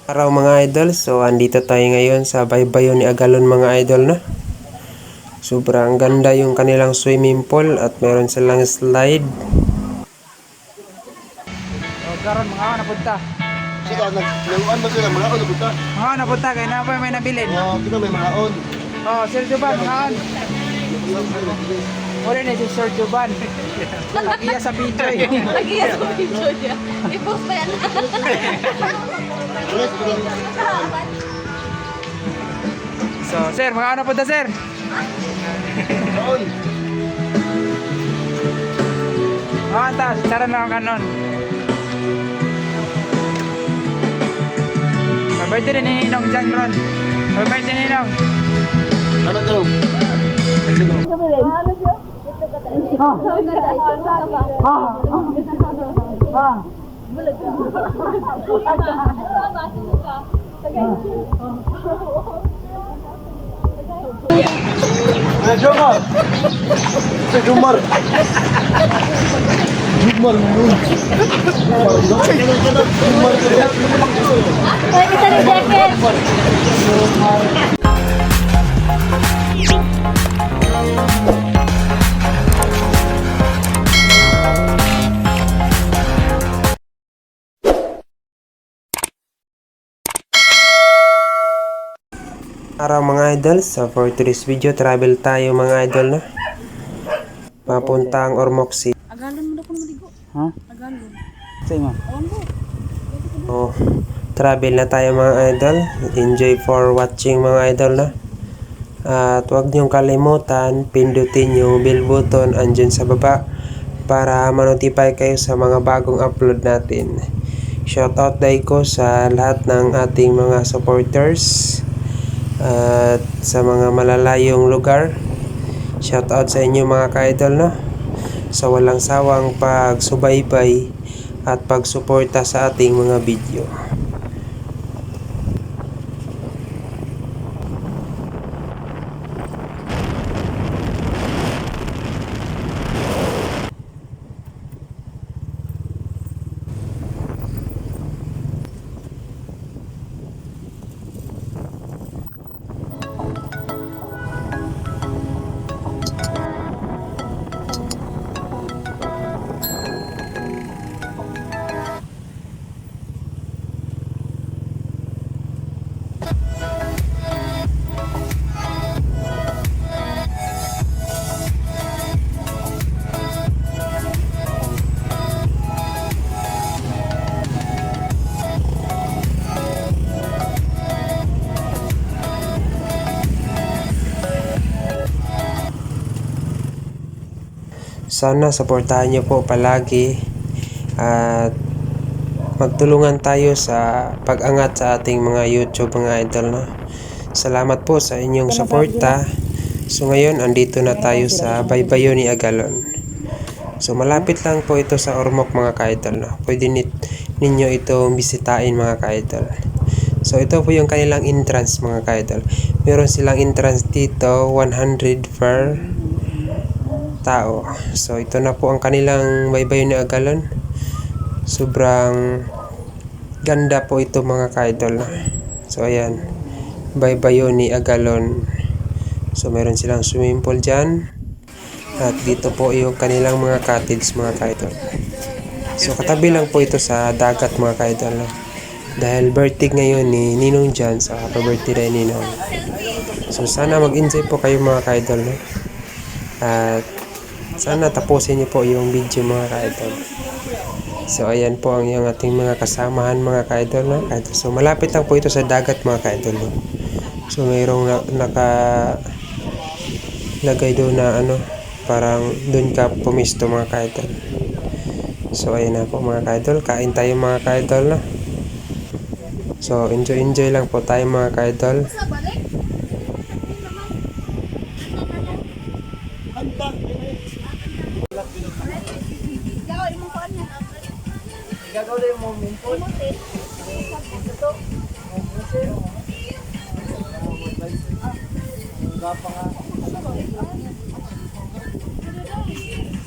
Araw mga idol, so andito tayo ngayon sa Baybayon ni Agalon mga idol na. Sobrang ganda yung kanilang swimming pool at meron silang slide. Karon mga napunta. Sila naglaruan ba sila mga on napunta? Mga napunta kay na may nabilin. Kita may mga on. Sir Juban, mga on. Wala na si Sir Juban. Nagiya sa video eh. Nagiya sa video niya. I-post pa yan. So, sir, mga ano punta, sir? On. Mga antas, saran lang ang kanon. Birthday ni Ninong John Ron. Birthday ni Ninong. Ano daw? Jomar. Jomar. Ay, kita rin jacket. Araw mga idol, so for today's video, travel tayo mga idol na. Papuntang Ormoc City. Agalon mo na kung maligo. Ha? Agalon. Sige mo. Oh, travel na tayo mga idol. Enjoy for watching mga idol na. At huwag niyong kalimutan, pindutin yung bell button andyan sa baba para ma-notify kayo sa mga bagong upload natin. Shoutout day ko sa lahat ng ating mga supporters at sa mga malalayong lugar. Shoutout sa inyo mga ka-idol no, sa walang sawang pagsubaybay at pagsuporta sa ating mga video. Sana suportahan niyo po palagi at magtulungan tayo sa pag-angat sa ating mga YouTube mga idol no. Salamat po sa inyong suporta. So ngayon andito na tayo sa Baybayon ni Agalon. So malapit lang po ito sa Ormoc mga ka-idol no. Pwede ninyo itong bisitahin mga ka-idol. So ito po yung kanilang entrance mga ka-idol. Meron silang entrance dito 100 per tao. So ito na po ang kanilang Baybayon ni Agalon. Sobrang ganda po ito mga ka-idol. So ayan, Baybayon ni Agalon. So meron silang swimming pool dyan. At dito po yung kanilang mga cottage mga ka-idol. So katabi lang po ito sa dagat mga ka-idol. Dahil birthday ngayon ni Ninong John, sa birthday ni Ninong. So sana mag-enjoy po kayo mga ka-idol. At sana tapusin niyo po yung video mga ka-idol. So ayan po ang yung ating mga kasamahan mga ka-idol no? So malapit lang po ito sa dagat mga ka-idol no? So mayroong nakalagay doon na ano, parang doon ka pumisto mga ka-idol. So ayan na po mga ka-idol, kain tayo mga ka-idol no? So enjoy lang po tayo mga ka-idol. Gagawin yung moment po. Gapa nga.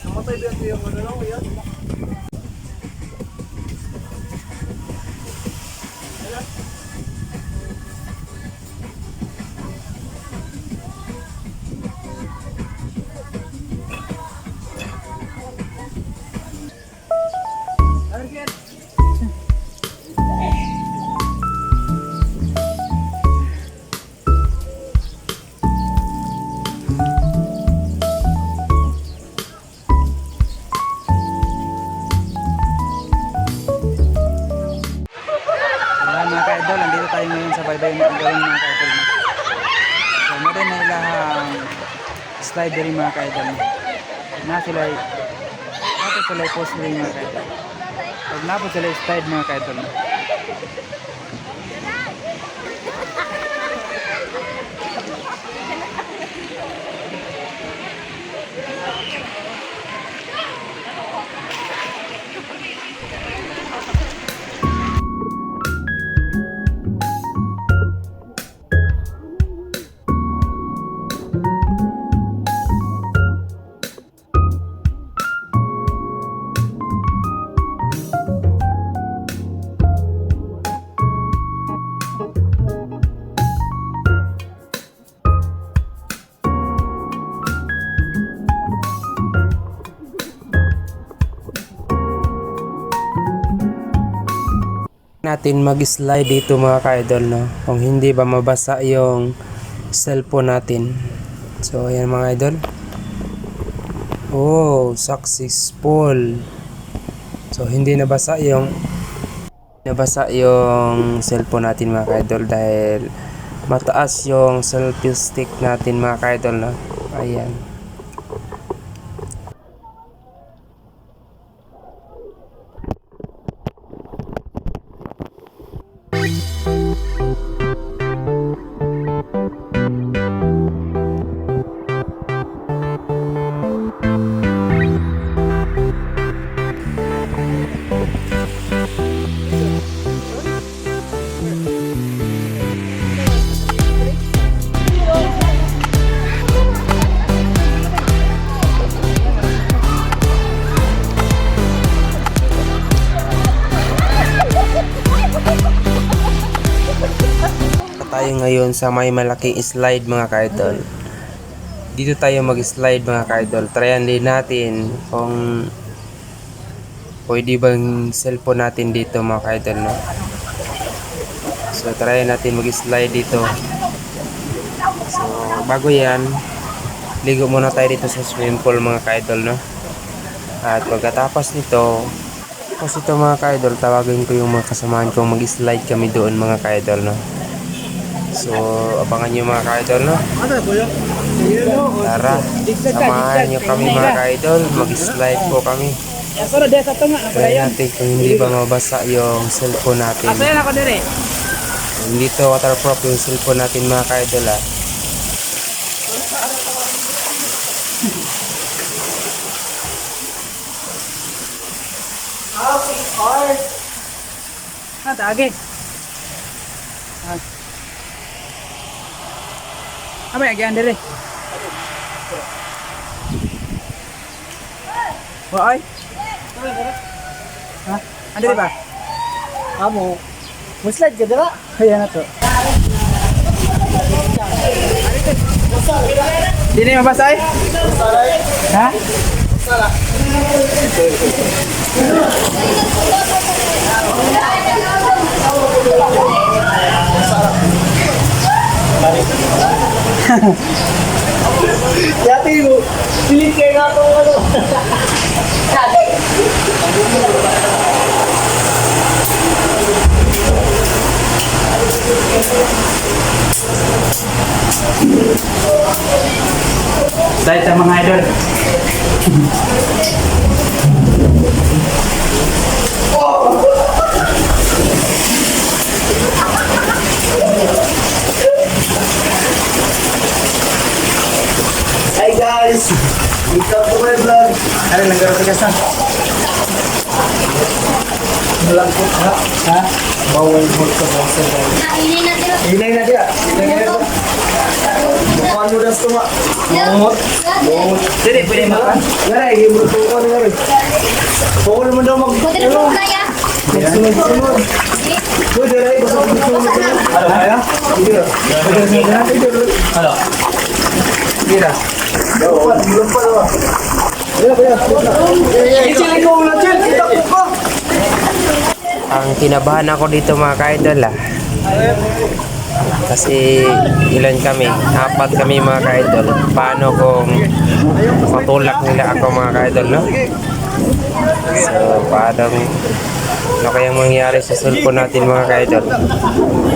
Namatay ba yung ano lang yan? tayo ngayon sa baybayin ng Agaran mga kaidol. So mo din na ilahang slide diri mga kaidol. Na sila post diri mga kaidol. Pag napo sila slide mga kaidol. Natin mag-slide dito mga ka-idol, no? Kung hindi ba mabasa yung cellphone natin. So ayan mga idol. Oh, successful. So hindi nabasa yung cellphone natin mga ka-idol dahil mataas yung selfie stick natin mga ka-idol, no? Ayan. Tayo ngayon sa may malaking slide mga ka-idol. Dito tayo mag-slide mga ka-idol. Tryan din natin kung pwede bang cellphone natin dito mga ka-idol, no? So tryan natin mag-slide dito. So bago yan, ligo muna tayo dito sa swimming pool mga ka-idol, no? At pagkatapos nito, mga ka-idol, tawagin ko yung mga kasamahan kong mag-slide kami doon mga ka-idol, no? So, abangan nyo mga ka-idol, no? Tara, samahan nyo kami mga ka-idol. Mag-slide po kami. Try natin kung hindi ba mabasa yung cellphone natin. Hindi to waterproof yung cellphone natin mga ka-idol, ha? Apa yang kian dere? Wah, hah? Anda di ba? Kamu. Muslide ka dira? Kaya na to. Dini mabasa ay? Ha? Yati mo. Pilit kayo nga itong ano. Dahil sa mga idol. Hi guys! Welcome to my vlog. Ano lang garo tigas na? Malangkot ha? Ha? Bawal mo sa basa. Ini na sila. Hinay na dia. Hinay na dia. Mukhang mo das tuma. Mungot. Mungot. Dili pwede makan. Ngaray, hindi mo ito ko ngaray. Bawal mo daw mag... Pwede na po kaya. Sunod-sunod. Pwede rin, basta sunod-sunod. Ano kaya? Hindi na. Ano? Mira. Lupa, lupa na. Ichilin ko muna, Chil. Itakbo ko. Ang kinabahan ako dito mga ka-idol, ha? Kasi ilan kami? 4 kami mga ka-idol. Paano kung matulak nila ako mga ka-idol, no? So paano Ano kayang mangyari sa cellphone natin mga ka-idol?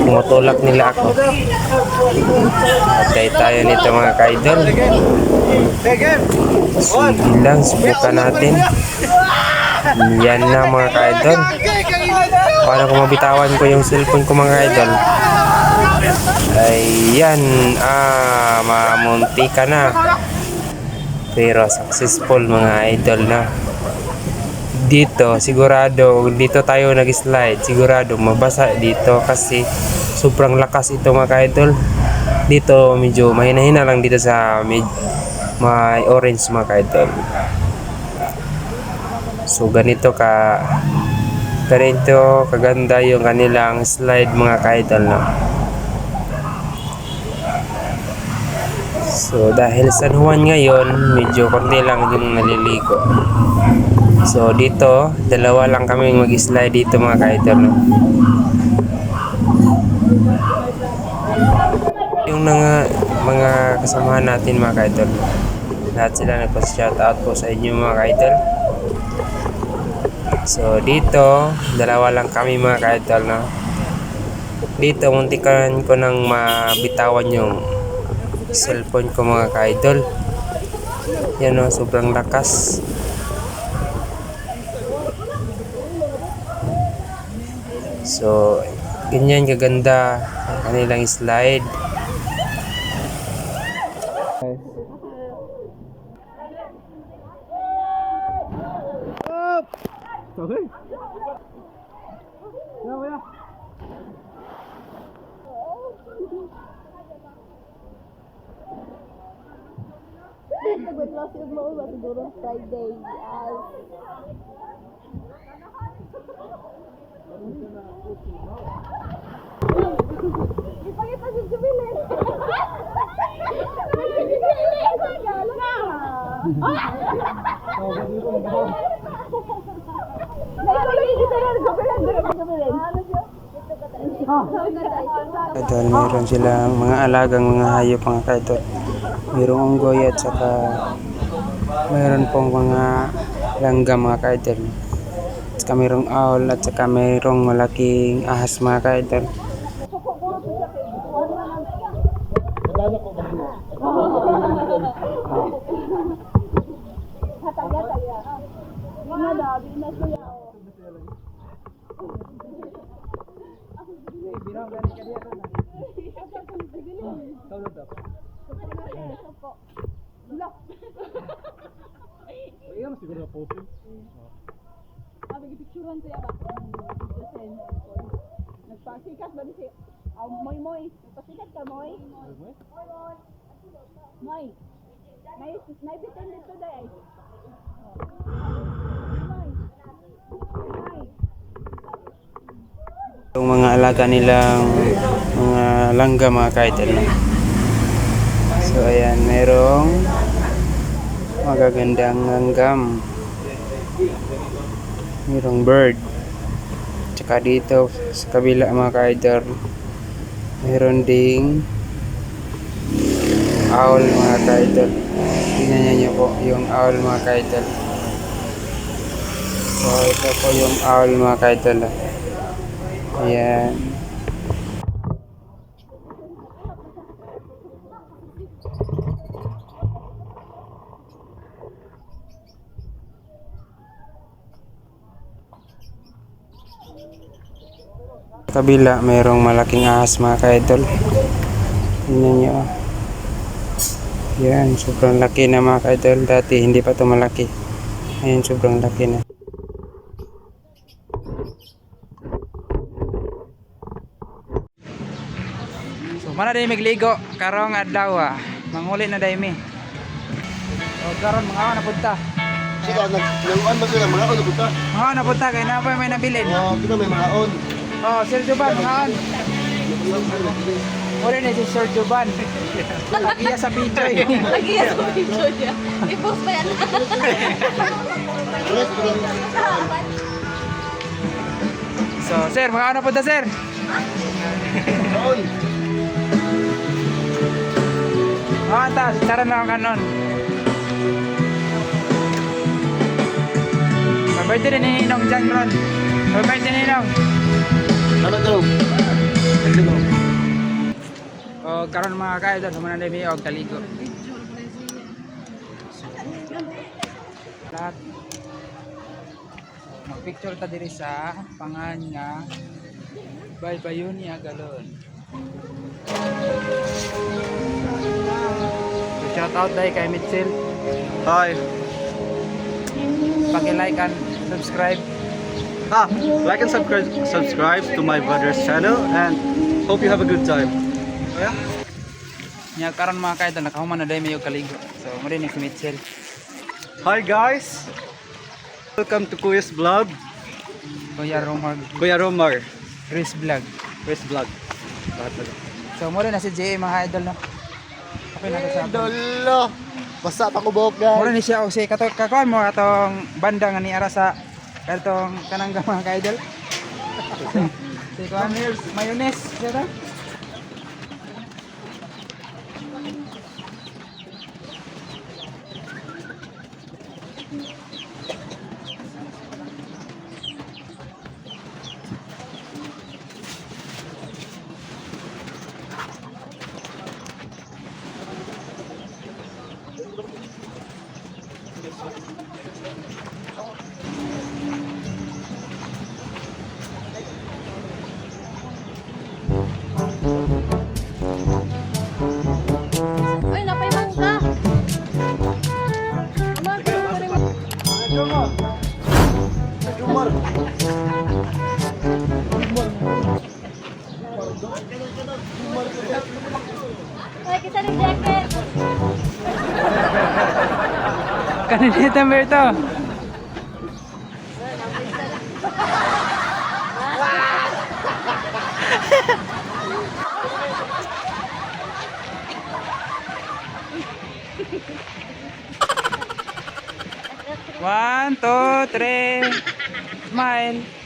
Tumutulak nila ako. Patay tayo nito mga ka-idol. Sige lang, subukan natin. Yan na mga ka-idol. Paano kung mabitawan ko yung cellphone ko mga ka-idol? Ayan, mamunti ka na. Pero successful mga idol na. Dito sigurado, dito tayo nag-slide, sigurado mabasa dito kasi sobrang lakas ito mga idol. Dito medyo mahina-hina lang dito sa may orange mga idol. So ganito ganito kaganda yung kanilang slide mga idol na. So dahil San Juan ngayon, medyo konti lang yung naliligo. So dito, dalawa lang kami mag-slide dito mga ka-idol. No? Yung mga kasamahan natin mga ka-idol. Lahat sila nagpa-shoutout po sa inyo mga ka-idol. So dito, dalawa lang kami mga ka-idol. No? Dito, muntikan ko nang mabitawan yung cellphone ko mga ka-idol. Yan o, sobrang lakas. So, ganyan kaganda ang kanilang slide. Nag-close mo ba siguro Friday? Ipakita si Jubilin. Idol, mayroon silang mga alagang mga hayop mga kaidol. Mayroong unggoy at saka mayroon pong mga langga mga kaidol. At saka mayroong owl at saka mayroong malaking ahas mga kaidol. Nagpasikat ba ni si Moy? Nagpasikat ka, Moy? Moy? Naibitin dito day. Yung mga alaga nilang mga langga mga kaidol. So ayan, mayroong magagandang langgam. Mayroong bird. Tsaka dito sa kabila mga kaidol, mayroon ding owl mga kaidol. Tingnan niyo po yung owl mga kaidol. So ito po yung owl mga kaidol. Ayan. Kabila mayroong malaking ahas mga ka-idol. Tingnan nyo. Yan, sobrang laki na mga ka-idol. Dati hindi pa ito malaki. Ayan, sobrang laki na. So mana day magligo karong adlaw manguli na day mi. O karon mga na punta. Sila, nag-uwan ba sila? Mga on na punta? Mga na punta kay na pa may nabilin. Kita may mga on. Oh, Sir Juban, mga on. Uli na si Sir Juban. Lagi sa video eh. Lagi yan sa video niya. I-post pa yan. So, sir, mga ano punta, sir? On. Oh, anta, tara na ang kanon. May birthday din ni Ninong Jan Ron. Robert De Nino. Nalagalaw. Nalagalaw. O karon mga ka-idol, human na og kaligo. Lahat. Mag-picture ta diri sa pangan nga Baybayon ni Agalon. Shout out dai kay Mitchell. Hi. Paki-like and subscribe. Like and subscribe to my brother's channel and hope you have a good time. Oh, yeah? Nya karon mga ka-idol nakahuman na dai mayo kaligo. So mo rin ni si Mitchell. Hi guys. Welcome to Kuya's vlog. Kuya Romar, Kuya Romar. Chris Vlog. Chris vlog. Lahat na. So mo rin na si JA mga idol no. Okay na sa Dolo. Basta pa ko buhok guys. Mura ni siya o si kakuan mo atong banda nga ni ara sa katong kanangga mga ka-idol. Si kuan mayonnaise siya ta. Ay, napay mangga. Amar, Romar. ay, kisa ng jacket. Kanina Berto. One, two, three. Smile.